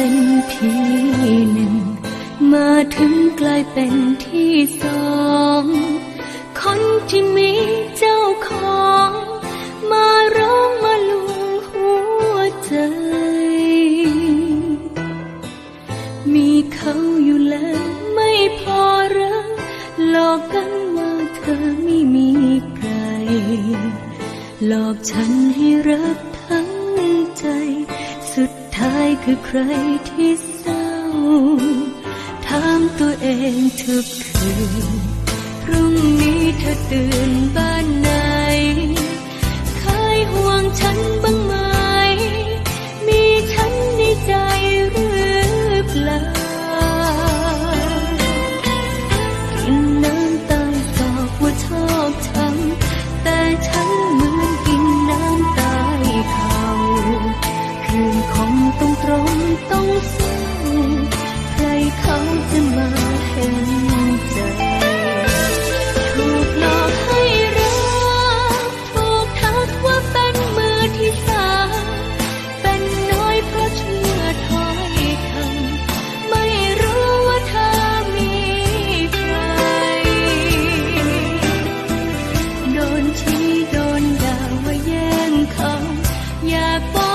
เป็นที่หนึ่งมาถึงกลายเป็นที่สองคนที่มีเจ้าของมาร้องมาลวงหัวใจมีเขาอยู่แล้วไม่พอรักหลอกกันว่าเธอไม่มีใครหลอกฉันให้รักทั้งใจสุดท้ายคือใครที่เศร้าถามตัวเองทุกคืนพรุ่งนี้เธอตื่นบ้านไหนเคยห่วงฉันบ้างไหมมีฉันในใจหรือเปล่ากินน้ำตาสอกว่าชอบช้ำแต่ฉันเหมือนกินน้ำตายเขาคืนคงต้องตรงต้องเศร้าใครเขาจะมาเห็นใจถูกหลอกให้รักถูกทักว่าเป็นมือที่สามเป็นน้อยเพราะเชื่อถ้อยคำไม่รู้ว่าเธอมีใครโดนชี้โดนด่าว่าแย่งเขาอยากบอก